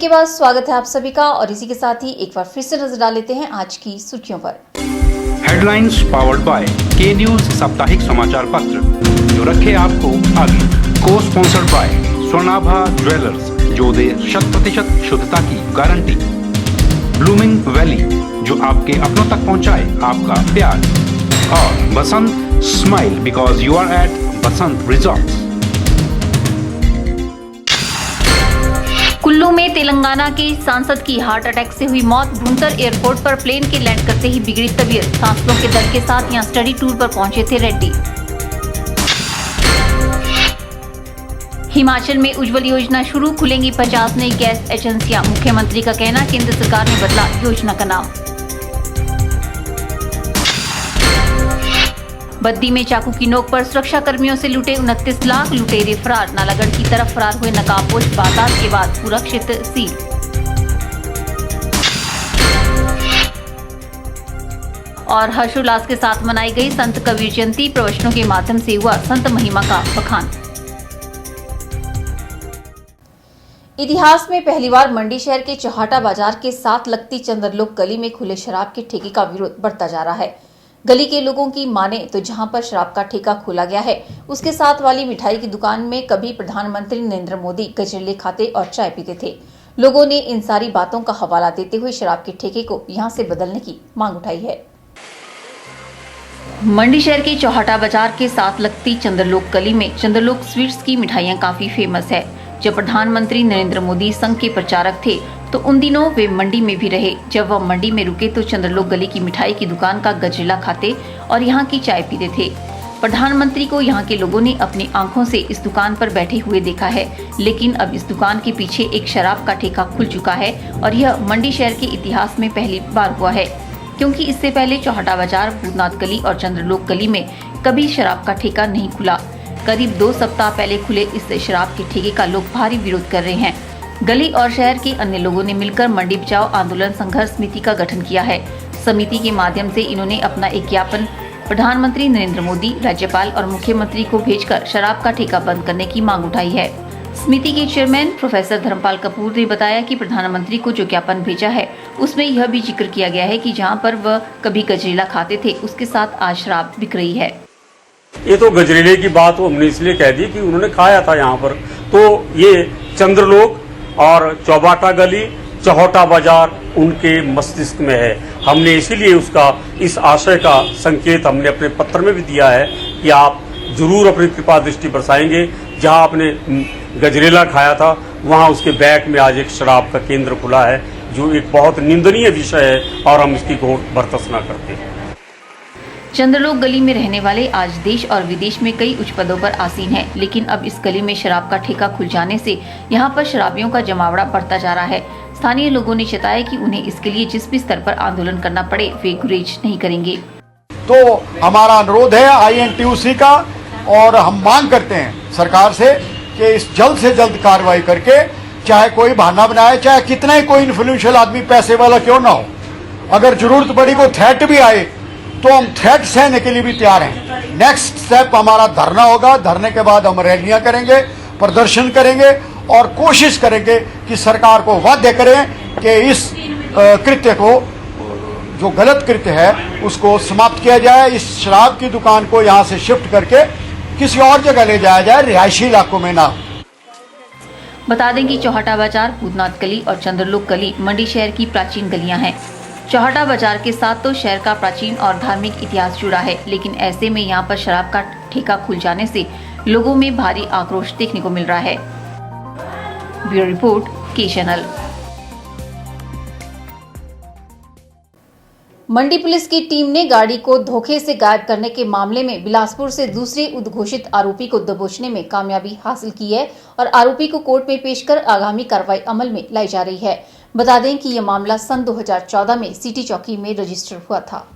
के बाद स्वागत है आप सभी का और इसी के साथ ही एक बार फिर से नजर डाल लेते हैं आज की सुर्खियों पर। हेडलाइंस पावर्ड बाय के न्यूज साप्ताहिक समाचार पत्र, जो रखे आपको आगे। को स्पॉन्सर्ड बाय स्वर्णाभा ज्वेलर्स, जो दे 100% शुद्धता की गारंटी। ब्लूमिंग वैली, जो आपके अपनों तक पहुंचाए आपका प्यार। और Basant smile, because you are at Basant resorts. Kullu में तेलंगाना के सांसद की हार्ट अटैक से हुई मौत। भुंतर एयरपोर्ट पर प्लेन के लैंड करते ही बिगड़ी तबीयत। सांसदों के दल के साथ यहां स्टडी टूर पर पहुंचे थे रेड्डी। हिमाचल में उज्ज्वल योजना शुरू, खुलेंगी 50 नई गैस एजेंसियां। मुख्यमंत्री का कहना, केंद्र सरकार ने बदला योजना का नाम। बद्दी में चाकू की नोक पर सुरक्षा कर्मियों से लूटे 29 लाख, लुटेरे फरार। नालागढ़ की तरफ फरार हुए नकाबपोश बाजार के बाद पूरा क्षेत्र सील। और हर्षोल्लास के साथ मनाई गई संत कबीर जयंती। प्रवचनों के माध्यम से हुआ संत महिमा का बखान। इतिहास में पहली बार मंडी शहर के चौहाटा बाजार के साथ लगती चंद्रलोक गली में खुले शराब के ठेके का विरोध बढ़ता जा रहा है। गली के लोगों की माने तो जहां पर शराब का ठेका खोला गया है, उसके साथ वाली मिठाई की दुकान में कभी प्रधानमंत्री नरेंद्र मोदी गजरेले खाते और चाय पीते थे। लोगों ने इन सारी बातों का हवाला देते हुए शराब के ठेके को यहां से बदलने की मांग उठाई है। मंडी शहर के चौहाटा बाजार के साथ लगती चंद्रलोक गली में चंद्रलोक स्वीट्स की मिठाइयां काफी फेमस है। जब प्रधानमंत्री नरेंद्र मोदी संघ के प्रचारक थे तो उन दिनों वे मंडी में भी रहे। जब वह मंडी में रुके तो चंद्रलोक गली की मिठाई की दुकान का गजरेला खाते और यहाँ की चाय पीते थे। प्रधानमंत्री को यहाँ के लोगों ने अपनी आंखों से इस दुकान पर बैठे हुए देखा है, लेकिन अब इस दुकान के पीछे एक शराब का ठेका खुल चुका है और यह मंडी शहर के इतिहास में पहली बार हुआ है, क्योंकि इससे पहले चौहाटा बाजार, भूतनाथ गली और चंद्रलोक गली में कभी शराब का ठेका नहीं खुला। करीब 2 सप्ताह पहले खुले इस शराब के ठेके का लोग भारी विरोध कर रहे हैं। गली और शहर के अन्य लोगों ने मिलकर मंडी बचाओ आंदोलन संघर्ष समिति का गठन किया है। समिति के माध्यम से इन्होंने अपना एक ज्ञापन प्रधानमंत्री नरेंद्र मोदी, राज्यपाल और मुख्यमंत्री को भेजकर शराब का ठेका बंद करने की मांग उठाई है। समिति के चेयरमैन प्रोफेसर धर्मपाल कपूर ने बताया कि प्रधानमंत्री को जो ज्ञापन भेजा है उसमें यह भी जिक्र किया गया है कि जहाँ पर वह कभी गजरेला खाते थे, उसके साथ आज शराब बिक रही है। ये तो गजरेले की बात हमने इसलिए कह दी कि उन्होंने खाया था यहाँ पर, तो ये चंद्रलोक और चौबाटा गली, चौहाटा बाजार उनके मस्तिष्क में है। हमने इसीलिए उसका इस आशय का संकेत हमने अपने पत्र में भी दिया है कि आप जरूर अपनी कृपा दृष्टि बरसाएंगे। जहां आपने गजरेला खाया था वहां उसके बैक में आज एक शराब का केंद्र खुला है, जो एक बहुत निंदनीय विषय है और हम इसकी घोर बर्दाश्त न करते हैं। चंद्रलोक गली में रहने वाले आज देश और विदेश में कई उच्च पदों पर आसीन हैं, लेकिन अब इस गली में शराब का ठेका खुल जाने से यहां पर शराबियों का जमावड़ा बढ़ता जा रहा है। स्थानीय लोगों ने चेताया कि उन्हें इसके लिए जिस भी स्तर पर आंदोलन करना पड़े वे गुरेज नहीं करेंगे। तो हमारा अनुरोध है INTUC का, और हम मांग करते हैं सरकार से कि इस जल्द से जल्द कार्रवाई करके, चाहे कोई बहाना बनाए, चाहे कितना ही कोई इन्फ्लुएंशियल आदमी पैसे वाला क्यों ना हो, अगर जरूरत पड़ी कोई थ्रेट भी आए तो हम थ्रेट सहने के लिए भी तैयार हैं। नेक्स्ट स्टेप हमारा धरना होगा। धरने के बाद हम रैलियां करेंगे, प्रदर्शन करेंगे और कोशिश करेंगे कि सरकार को वाध्य करें कि इस कृत्य को, जो गलत कृत्य है, उसको समाप्त किया जाए। इस शराब की दुकान को यहाँ से शिफ्ट करके किसी और जगह ले जाया जाए, रिहायशी इलाकों में ना। बता दें कि चौहाटा बाजार, भूतनाथ गली और चंद्रलोक गली मंडी शहर की प्राचीन गलियां हैं। चौहाटा बाजार के साथ तो शहर का प्राचीन और धार्मिक इतिहास जुड़ा है, लेकिन ऐसे में यहाँ पर शराब का ठेका खुल जाने से लोगों में भारी आक्रोश देखने को मिल रहा है। ब्यूरो रिपोर्ट, के चैनल। मंडी पुलिस की टीम ने गाड़ी को धोखे से गायब करने के मामले में बिलासपुर से दूसरे उद्घोषित आरोपी को दबोचने में कामयाबी हासिल की है और आरोपी को कोर्ट में पेश कर आगामी कार्रवाई अमल में लाई जा रही है। बता दें कि यह मामला सन 2014 में सिटी चौकी में रजिस्टर हुआ था।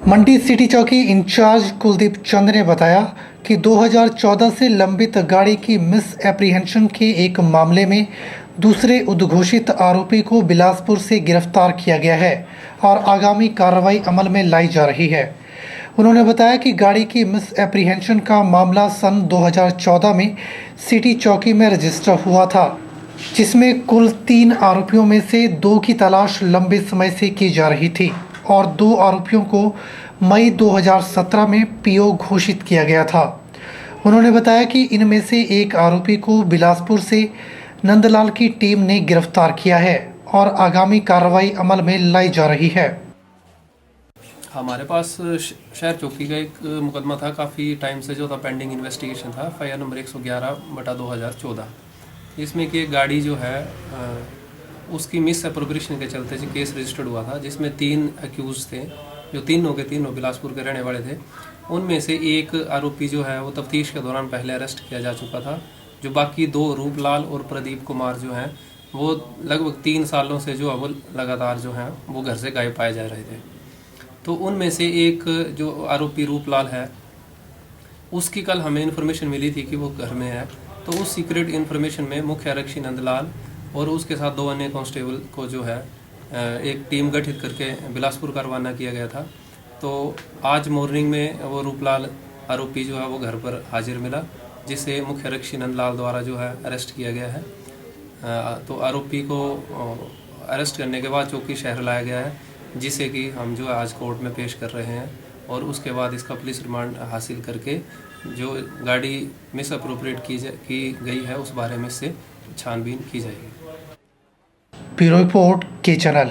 मंडी सिटी चौकी इंचार्ज कुलदीप चंद ने बताया कि 2014 से लंबित गाड़ी की मिस एप्रीहेंशन के एक मामले में दूसरे उद्घोषित आरोपी को बिलासपुर से गिरफ्तार किया गया है और आगामी कार्रवाई अमल में लाई जा रही है। उन्होंने बताया कि गाड़ी की मिस एप्रीहेंशन का मामला सन 2014 में सिटी चौकी में रजिस्टर हुआ था। जिसमें कुल 3 आरोपियों में से 2 की तलाश लंबे समय से की जा रही थी और 2 आरोपियों को मई 2017 में पीओ घोषित किया गया था। उन्होंने बताया कि इनमें से एक आरोपी को बिलासपुर से नंदलाल की टीम ने गिरफ्तार किया है और आगामी कार्रवाई अमल में लाई जा रही है। हमारे पास शहर चौकी का एक मुकदमा था, काफ़ी टाइम से जो था पेंडिंग इन्वेस्टिगेशन था, FIR नंबर 111/2014। इसमें कि एक गाड़ी जो है उसकी मिस एप्रोप्रिएशन के चलते जो केस रजिस्टर्ड हुआ था, जिसमें 3 अक्यूज थे जो तीनों के तीनों बिलासपुर के रहने वाले थे। उनमें से एक आरोपी जो है वो तफ्तीश के दौरान पहले अरेस्ट किया जा चुका था। जो बाकी 2 रूपलाल और प्रदीप कुमार जो हैं वो लगभग 3 सालों से जो है वो लगातार जो हैं वो घर से गायब पाए जा रहे थे। तो उनमें से एक जो आरोपी रूपलाल है उसकी कल हमें इन्फॉर्मेशन मिली थी कि वो घर में है। तो उस सीक्रेट इन्फॉर्मेशन में मुख्य आरक्षी नंदलाल और उसके साथ 2 अन्य कांस्टेबल को जो है एक टीम गठित करके बिलासपुर का रवाना किया गया था। तो आज मॉर्निंग में वो रूपलाल आरोपी जो है वो घर पर हाजिर मिला, जिसे मुख्य आरक्षी नंदलाल द्वारा जो है अरेस्ट किया गया है। तो आरोपी को अरेस्ट करने के बाद चौकी शहर लाया गया है, जिसे कि हम जो है आज कोर्ट में पेश कर रहे हैं और उसके बाद इसका पुलिस रिमांड हासिल करके जो गाड़ी मिस अप्रोप्रिएट की गई है उस बारे में से छानबीन की जाएगी। ब्यूरो रिपोर्ट के चैनल।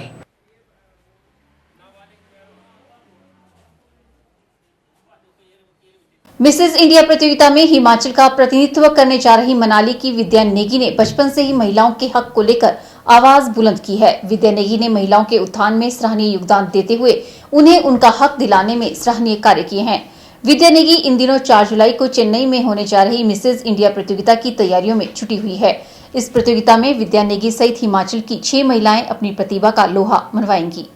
मिसेज इंडिया प्रतियोगिता में हिमाचल का प्रतिनिधित्व करने जा रही मनाली की विद्या नेगी ने बचपन से ही महिलाओं के हक को लेकर आवाज बुलंद की है। विद्या नेगी ने महिलाओं के उत्थान में सराहनीय योगदान देते हुए उन्हें उनका हक दिलाने में सराहनीय कार्य किए हैं। विद्या नेगी इन दिनों 4 जुलाई को चेन्नई में होने जा रही मिसेज इंडिया प्रतियोगिता की तैयारियों में जुटी हुई है। इस प्रतियोगिता में विद्या नेगी सहित हिमाचल की 6 महिलाएं अपनी प्रतिभा का लोहा मनवाएंगी।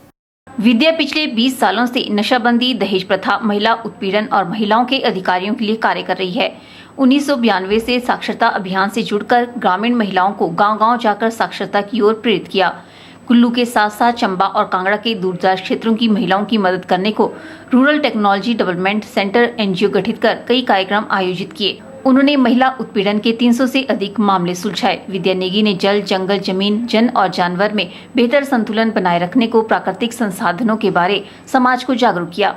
विद्या पिछले 20 सालों से नशाबंदी, दहेज प्रथा, महिला उत्पीड़न और महिलाओं के अधिकारियों के लिए कार्य कर रही है। 1992 से साक्षरता अभियान से जुड़कर ग्रामीण महिलाओं को गांव-गांव जाकर साक्षरता की ओर प्रेरित किया। कुल्लू के साथ साथ चंबा और कांगड़ा के दूरदराज क्षेत्रों की महिलाओं की मदद करने को rural technology development centre NGO गठित कर कई कार्यक्रम आयोजित किए। उन्होंने महिला उत्पीड़न के 300 से अधिक मामले सुलझाए। विद्या नेगी ने जल, जंगल, जमीन, जन और जानवर में बेहतर संतुलन बनाए रखने को प्राकृतिक संसाधनों के बारे समाज को जागरूक किया।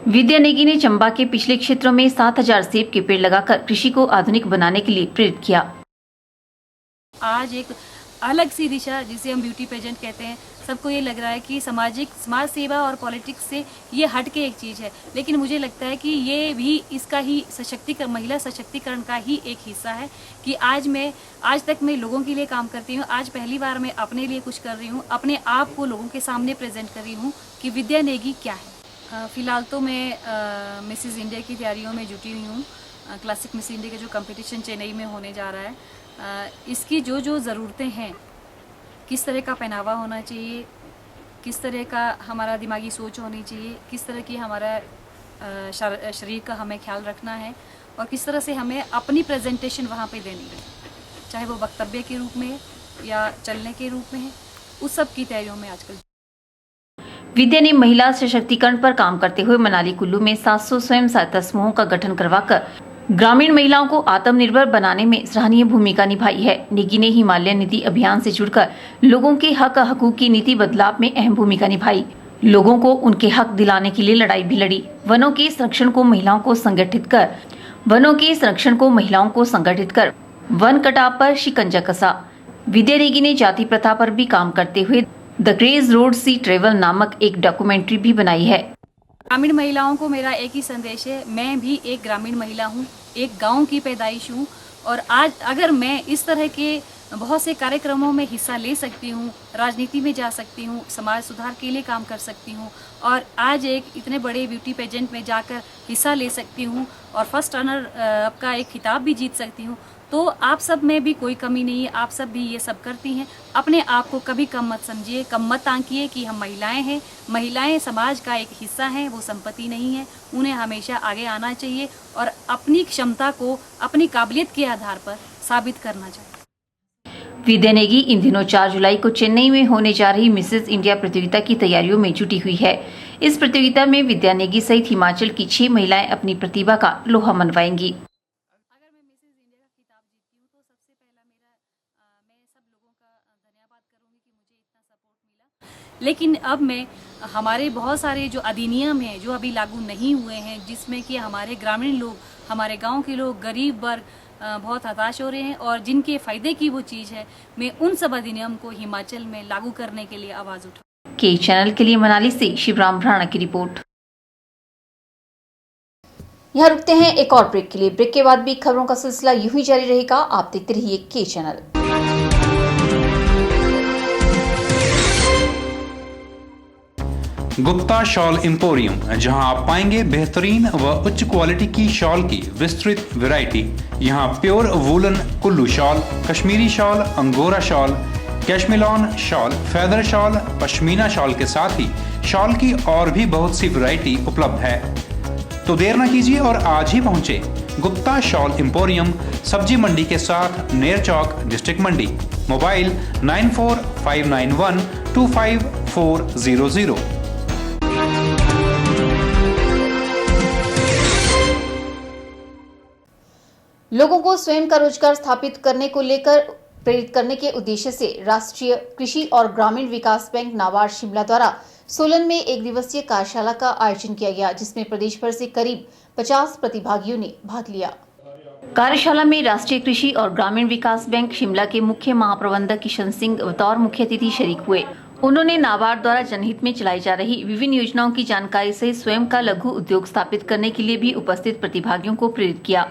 विद्या नेगी ने चंबा के पिछले क्षेत्रों में 7000 सेब के पेड़ लगाकर कृषि को आधुनिक बनाने के लिए प्रेरित किया। आज एक अलग सी दिशा, जिसे हम ब्यूटी पेजेंट कहते हैं, सबको ये लग रहा है कि समाज सेवा और पॉलिटिक्स से ये हट के एक चीज़ है, लेकिन मुझे लगता है कि ये भी इसका ही महिला सशक्तिकरण का ही एक हिस्सा है। कि आज तक मैं लोगों के लिए काम करती हूँ, आज पहली बार मैं अपने लिए कुछ कर रही हूँ, अपने आप को लोगों के सामने प्रेजेंट कर रही हूँ कि विद्या नेगी क्या है। फ़िलहाल तो मैं मिसेस इंडिया की तैयारियों में जुटी हुई हूँ। क्लासिक मिस इंडिया का जो कंपटीशन चेन्नई में होने जा रहा है, इसकी जो ज़रूरतें हैं, किस तरह का पहनावा होना चाहिए, किस तरह का हमारा दिमागी सोच होनी चाहिए, किस तरह की हमारा शरीर का हमें ख्याल रखना है और किस तरह से हमें अपनी प्रेजेंटेशन वहाँ पे देनी है, चाहे वो वक्तव्य के रूप में है या चलने के रूप में है, उस सब की तैयारियों में आजकल। विद्या ने महिला सशक्तिकरण पर काम करते हुए मनाली कुल्लू में 700 स्वयं सहायता समूहों का गठन करवाकर ग्रामीण महिलाओं को आत्मनिर्भर बनाने में सराहनीय भूमिका निभाई है। नेगी ने हिमालय नीति अभियान से जुड़कर लोगों के हकूक की नीति बदलाव में अहम भूमिका निभाई। लोगों को उनके हक दिलाने के लिए लड़ाई भी लड़ी। वनों के संरक्षण को महिलाओं को संगठित कर वन कटाव पर शिकंजा कसा। विद्या नेगी ने जाति प्रथा पर भी काम करते हुए the craze road sea travel नामक एक डॉक्यूमेंट्री भी बनाई है। ग्रामीण महिलाओं को मेरा एक ही संदेश है, मैं भी एक ग्रामीण महिला हूँ, एक गांव की पैदाइश हूँ और आज अगर मैं इस तरह के बहुत से कार्यक्रमों में हिस्सा ले सकती हूँ, राजनीति में जा सकती हूँ, समाज सुधार के लिए काम कर सकती हूँ और आज एक इतने बड़े ब्यूटी पेजेंट में जाकर हिस्सा ले सकती हूँ और फर्स्ट रनर अप का एक खिताब भी जीत सकती हूँ, तो आप सब में भी कोई कमी नहीं है, आप सब भी ये सब करती हैं। अपने आप को कभी कम मत समझिए, कम मत आंकिए कि हम महिलाएं हैं। महिलाएं समाज का एक हिस्सा हैं, वो संपत्ति नहीं है। उन्हें हमेशा आगे आना चाहिए और अपनी क्षमता को अपनी काबिलियत के आधार पर साबित करना चाहिए। विद्या नेगी इन दिनों 4 जुलाई को चेन्नई में होने जा रही मिसेज इंडिया प्रतियोगिता की तैयारियों में जुटी हुई है। इस प्रतियोगिता में विद्या नेगी सहित हिमाचल की 6 महिलाएं अपनी प्रतिभा का लोहा मनवाएंगी। लेकिन अब मैं हमारे बहुत सारे जो अधिनियम हैं जो अभी लागू नहीं हुए हैं, जिसमें कि हमारे ग्रामीण लोग, हमारे गांव के लोग, गरीब वर्ग बहुत हताश हो रहे हैं और जिनके फायदे की वो चीज़ है, मैं उन सब अधिनियम को हिमाचल में लागू करने के लिए आवाज़ उठाऊं। के चैनल के लिए मनाली से शिवराम भ्राणा की रिपोर्ट। यहाँ रुकते हैं एक और ब्रेक के लिए। ब्रेक के बाद भी खबरों का सिलसिला यूं ही जारी रहेगा। आप देखते रहिए के चैनल। गुप्ता शॉल एम्पोरियम, जहां आप पाएंगे बेहतरीन व उच्च क्वालिटी की शॉल की विस्तृत वैरायटी। यहां pure woollen Kullu shawl, Kashmiri shawl, angora shawl, cashmilon shawl, feather shawl, pashmina shawl के साथ ही शॉल की और भी बहुत सी वैरायटी उपलब्ध है। तो देर न कीजिए और आज ही पहुंचे गुप्ता शॉल एम्पोरियम, सब्जी मंडी के साथ नेर चौक, डिस्ट्रिक्ट मंडी। मोबाइल 9459125400। लोगों को स्वयं का रोजगार स्थापित करने को लेकर प्रेरित करने के उद्देश्य से राष्ट्रीय कृषि और ग्रामीण विकास बैंक नाबार्ड शिमला द्वारा सोलन में एक दिवसीय कार्यशाला का आयोजन किया गया, जिसमें प्रदेश भर से करीब 50 प्रतिभागियों ने भाग लिया। कार्यशाला में राष्ट्रीय कृषि और ग्रामीण विकास बैंक शिमला के मुख्य महाप्रबंधक किशन सिंह बतौर मुख्य अतिथि शरीक हुए। उन्होंने नाबार्ड द्वारा जनहित में चलाई जा रही विभिन्न योजनाओं की जानकारी सहित स्वयं का लघु उद्योग स्थापित करने के लिए भी उपस्थित प्रतिभागियों को प्रेरित किया।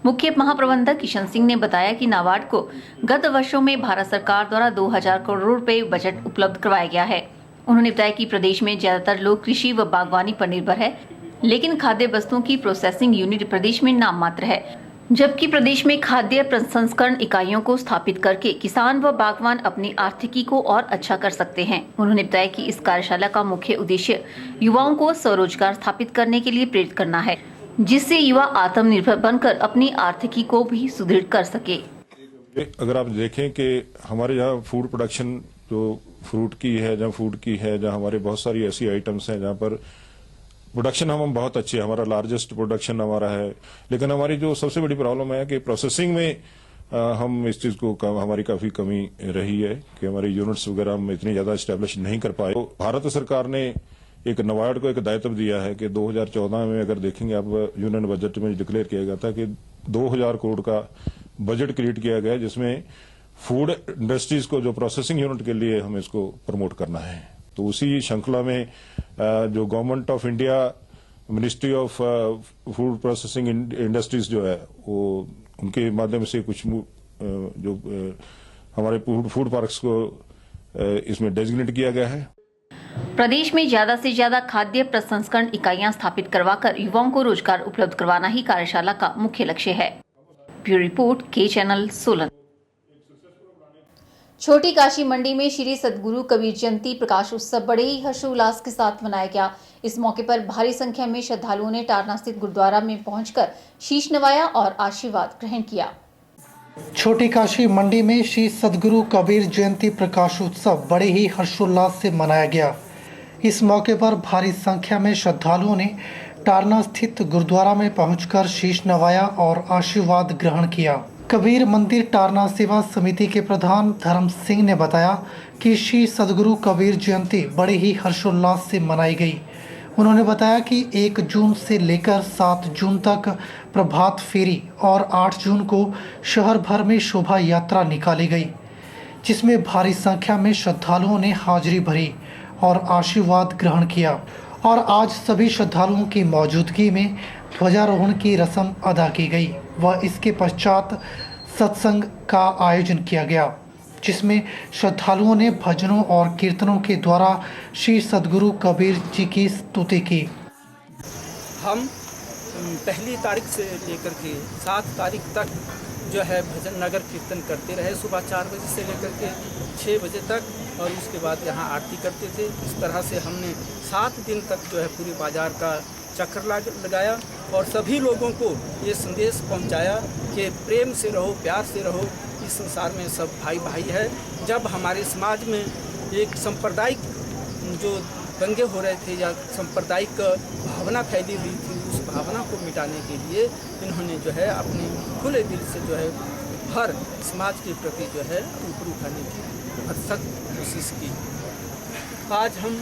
मुख्य महाप्रबंधक किशन सिंह ने बताया कि नाबार्ड को गत वर्षों में भारत सरकार द्वारा 2000 करोड़ रुपए बजट उपलब्ध करवाया गया है। उन्होंने बताया कि प्रदेश में ज्यादातर लोग कृषि व बागवानी पर निर्भर है, लेकिन खाद्य वस्तुओं की प्रोसेसिंग यूनिट प्रदेश में नाम मात्र है, जबकि प्रदेश में खाद्य प्रसंस्करण इकाइयों को स्थापित करके किसान व बागवान अपनी आर्थिकी को और अच्छा कर सकते हैं। उन्होंने बताया कि इस कार्यशाला का मुख्य उद्देश्य युवाओं को स्वरोजगार स्थापित करने के लिए प्रेरित करना है, जिससे युवा आत्मनिर्भर बनकर अपनी आर्थिकी को भी सुदृढ़ कर सके। अगर आप देखें कि हमारे यहाँ फूड प्रोडक्शन जो फ्रूट की है, जहाँ फूड की है, जहाँ हमारे बहुत सारी ऐसी आइटम्स हैं जहाँ पर प्रोडक्शन हम बहुत अच्छे, हमारा लार्जेस्ट प्रोडक्शन हमारा है, लेकिन हमारी जो सबसे बड़ी प्रॉब्लम है कि प्रोसेसिंग में हम इस चीज को हमारी काफी कमी रही है कि हमारे यूनिट्स वगैरह हम इतनी ज्यादा स्टैब्लिश नहीं कर पाए। तो भारत सरकार ने एक नाबार्ड को एक दायित्व दिया है कि 2014 में अगर देखेंगे आप यूनियन बजट में डिक्लेयर किया गया था कि 2000 करोड़ का बजट क्रिएट किया गया, जिसमें फूड इंडस्ट्रीज को जो प्रोसेसिंग यूनिट के लिए हमें इसको प्रमोट करना है। तो उसी श्रृंखला में जो government of India, ministry of food processing industries जो है वो उनके माध्यम से कुछ जो हमारे फूड पार्क्स को इसमें डेजिग्नेट किया गया है। प्रदेश में ज्यादा से ज्यादा खाद्य प्रसंस्करण इकाइयां स्थापित करवाकर युवाओं को रोजगार उपलब्ध करवाना ही कार्यशाला का मुख्य लक्ष्य है। ब्यूरो रिपोर्ट, के चैनल, सोलन। छोटी काशी मंडी में श्री सद्गुरु कबीर जयंती प्रकाश उत्सव बड़े ही हर्षोल्लास के साथ मनाया गया। इस मौके पर भारी संख्या में श्रद्धालुओं ने टारना स्थित गुरुद्वारा में पहुंचकर शीश नवाया और आशीर्वाद ग्रहण किया। छोटी काशी मंडी में श्री सद्गुरु कबीर जयंती प्रकाश उत्सव बड़े ही हर्षोल्लास से मनाया गया। इस मौके पर भारी संख्या में श्रद्धालुओं ने टारना स्थित गुरुद्वारा में पहुंचकर शीश नवाया और आशीर्वाद ग्रहण किया। कबीर मंदिर टारना सेवा समिति के प्रधान धर्म सिंह ने बताया कि श्री सद्गुरु कबीर जयंती बड़े ही हर्षोल्लास से मनाई गई। उन्होंने बताया कि 1 जून से लेकर 7 जून तक प्रभात फेरी और 8 जून को शहर भर में शोभा यात्रा निकाली गई, जिसमें भारी संख्या में श्रद्धालुओं ने हाजिरी भरी और आशीर्वाद ग्रहण किया। और आज सभी श्रद्धालुओं की मौजूदगी में ध्वजारोहण की रस्म अदा की गई व इसके पश्चात सत्संग का आयोजन किया गया, जिसमें श्रद्धालुओं ने भजनों और कीर्तनों के द्वारा श्री सद्गुरु कबीर जी की स्तुति की। हम पहली तारीख से लेकर के 7 तारीख तक जो है भजन नगर कीर्तन करते रहे, सुबह 4 बजे से लेकर के 6 बजे तक, और उसके बाद यहाँ आरती करते थे। इस तरह से हमने 7 दिन तक जो है पूरे बाजार का चक्कर लगाया और सभी लोगों को ये संदेश पहुँचाया कि प्रेम से रहो, प्यार से रहो, इस संसार में सब भाई भाई है। जब हमारे समाज में एक सांप्रदायिक जो दंगे हो रहे थे या सांप्रदायिक भावना फैली हुई थी, उस भावना को मिटाने के लिए इन्होंने जो है अपने खुले दिल से जो है हर समाज के प्रति जो है ऊपर उठाने की भरसक कोशिश की। आज हम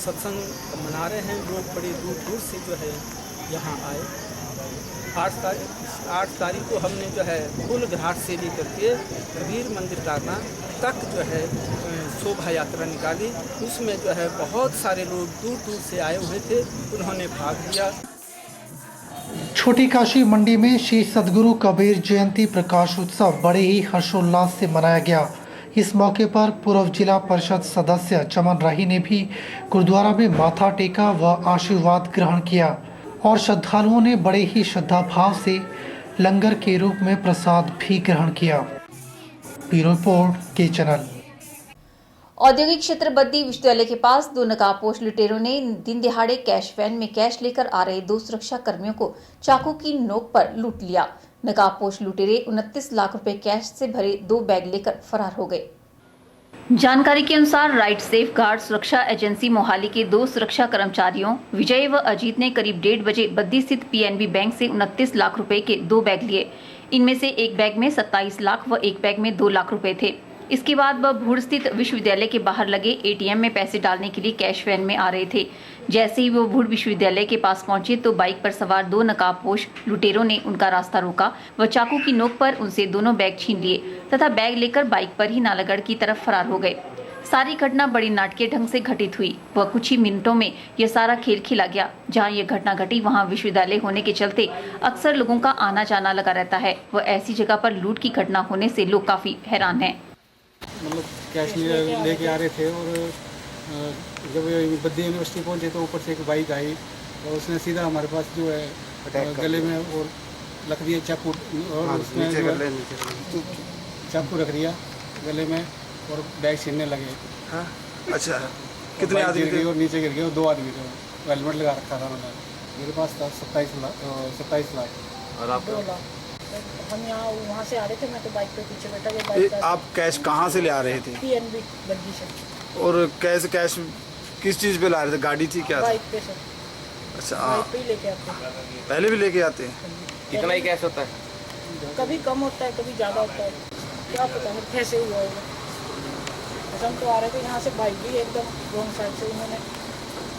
सत्संग मना रहे हैं। लोग बड़े दूर दूर से जो है यहाँ आए। 8 तारीख को हमने जो है फूल घाट से लेकर के वीर मंदिर टाना तक जो है शोभा यात्रा निकाली। उसमें जो है बहुत सारे लोग दूर दूर से आए हुए थे, उन्होंने भाग लिया। छोटी काशी मंडी में श्री सद्गुरु कबीर जयंती प्रकाश उत्सव बड़े ही हर्षोल्लास से मनाया गया। इस मौके पर पूर्व जिला परिषद सदस्य चमन राही ने भी गुरुद्वारा में माथा टेका व आशीर्वाद ग्रहण किया और श्रद्धालुओं ने बड़े ही श्रद्धा भाव से लंगर के रूप में प्रसाद भी ग्रहण किया। ब्यूरो रिपोर्ट के चैनल। औद्योगिक क्षेत्र बद्दी विश्वविद्यालय के पास 2 नकाबपोश लुटेरों ने दिन दिहाड़े कैश वैन में कैश लेकर आ रहे 2 सुरक्षा कर्मियों को चाकू की नोक पर लूट लिया। नकाबपोश लुटेरे 29 लाख रुपए कैश से भरे 2 बैग लेकर फरार हो गए। जानकारी के अनुसार राइट सेफ गार्ड सुरक्षा एजेंसी मोहाली के 2 सुरक्षा कर्मचारियों विजय व अजीत ने करीब 1:30 बजे बद्दी स्थित पीएनबी बैंक से 29 लाख रुपए के 2 बैग लिए। इनमें से एक बैग में 27 लाख व एक बैग में 2 लाख रुपए थे। इसके बाद वह भूड़ स्थित विश्वविद्यालय के बाहर लगे एटीएम में पैसे डालने के लिए कैश वैन में आ रहे थे। जैसे ही वो भूड़ विश्वविद्यालय के पास पहुंचे तो बाइक पर सवार 2 नकाबपोश लुटेरों ने उनका रास्ता रोका व चाकू की नोक पर उनसे दोनों बैग छीन लिए तथा बैग लेकर बाइक पर ही नालागढ़ की तरफ फरार हो गए। सारी घटना बड़ी नाटकीय ढंग से घटित हुई व कुछ ही मिनटों में यह सारा खेल खिला गया। जहां यह घटना घटी वहां विश्वविद्यालय होने के चलते अक्सर लोगों का आना जाना लगा रहता है व ऐसी जगह पर लूट की घटना होने से लोग काफी हैरान हैं। मतलब कैश लेके आ रहे थे और जब बद्दी यूनिवर्सिटी पहुंचे तो ऊपर से एक बाइक आई और उसने सीधा हमारे पास जो है गले में और रख दिया चाकू और उसने चाकू रख दिया गले में और बैग छीनने लगे। हाँ? अच्छा, कितने आदमी थे? और नीचे गिर गए और 2 आदमी थे। हेलमेट लगा रखा था मैंने। मेरे पास था 27 लाख। और आप? हम यहाँ वहाँ से आ रहे थे, मैं तो बाइक पे पीछे बैठा गया। आप कैश कहाँ से ले आ रहे थे? पीएनबी बद्दी से। और कैश किस चीज़ पे ला रहे थे? गाड़ी थी क्या? बाइक पे सर। अच्छा, बाइक पे ही लेके आते हैं। पहले भी लेके आते हैं? कितना ही कैश होता है? कभी कम होता है, कभी ज़्यादा होता है, क्या पता है कैसे हुआ होगा। हम तो आ रहे थे यहाँ से, बाइक भी एकदम रॉन्ग साइड से उन्होंने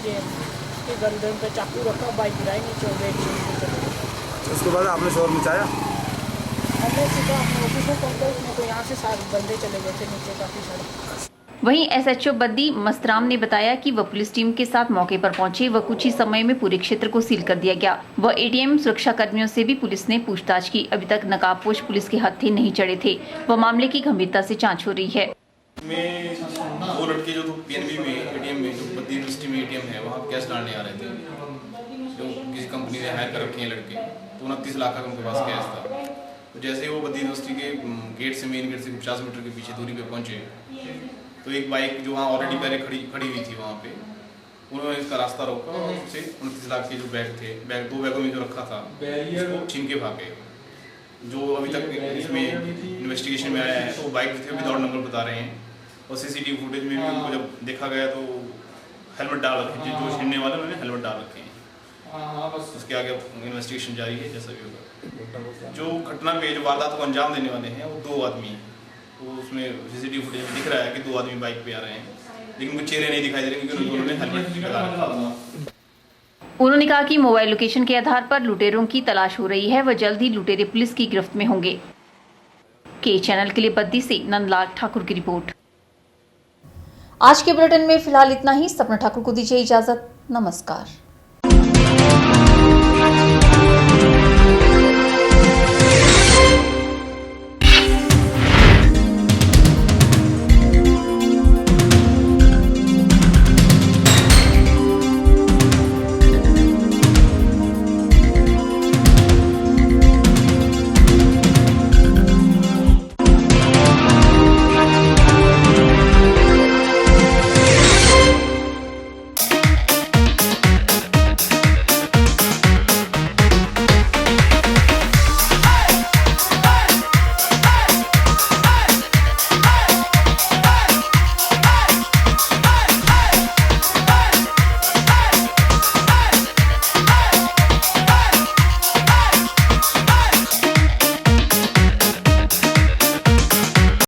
ये गर्दन पे चाकू रखा, बाइक गिराई नीचे और बैग छीन के। उसके बाद आपने शोर मचाया? हमने सीधा अपने ऑफिस में पहुँचा, उसमें तो यहाँ से सारे बंदे चले गए थे नीचे काफ़ी सारे। वहीं एसएचओ बद्दी मस्तराम ने बताया कि वह पुलिस टीम के साथ मौके पर पहुंचे व कुछ ही समय में पूरे क्षेत्र को सील कर दिया गया। वह एटीएम सुरक्षा कर्मियों से भी पुलिस ने पूछताछ की। अभी तक नकाबपोश पुलिस के हत्थे नहीं चढ़े थे। वह मामले की गंभीरता से जांच हो रही है। में 2 लड़के जो पीएनबी में एटीएम में जो बद्दी यूनिवर्सिटी में एटीएम है वहाँ कैश डालने आ रहे थे। जो किसी कंपनी ने हायर कर रखे हैं लड़के, तो 29 लाख का उनके पास कैश था। तो जैसे ही वो बद्दी यूनिवर्सिटी के गेट से, मेन गेट से 50 मीटर के पीछे दूरी पे पहुंचे तो एक बाइक जो वहाँ ऑलरेडी पहले खड़ी हुई थी वहाँ पे, उन्होंने इसका रास्ता रोका और उससे 29 लाख के जो बैग थे, 2 बैगों में जो रखा था उसको छीन के भागे। जो अभी तक इसमें इन्वेस्टिगेशन में आया है तो बाइक थे विदाउट नंबर बता रहे हैं और सीसीटीवी फुटेज में भी उनको जब देखा गया तो हेलमेट डाल रखे, जो छीनने वाले उन्होंने हेलमेट डाल रखे हैं। उसके आगे इन्वेस्टिगेशन जारी है जैसा भी होगा। जो घटना पे जो वारदात को अंजाम देने वाले हैं वो 2 आदमी हैं। तो उसमें सीसीटीवी फुटेज में दिख रहा है कि 2 आदमी बाइक पे आ रहे हैं, लेकिन कुछ चेहरे नहीं दिखाई दे रहे क्योंकि उन्होंने हेलमेट लगा रखा था। उन्होंने कहा कि मोबाइल लोकेशन के आधार पर लुटेरों की तलाश हो रही है व जल्द ही लुटेरे पुलिस की गिरफ्त में होंगे। के चैनल के लिए बद्दी से नंदलाल ठाकुर की रिपोर्ट। आज के बुलेटिन में फिलहाल इतना ही। सपना ठाकुर को दीजिए इजाजत। नमस्कार।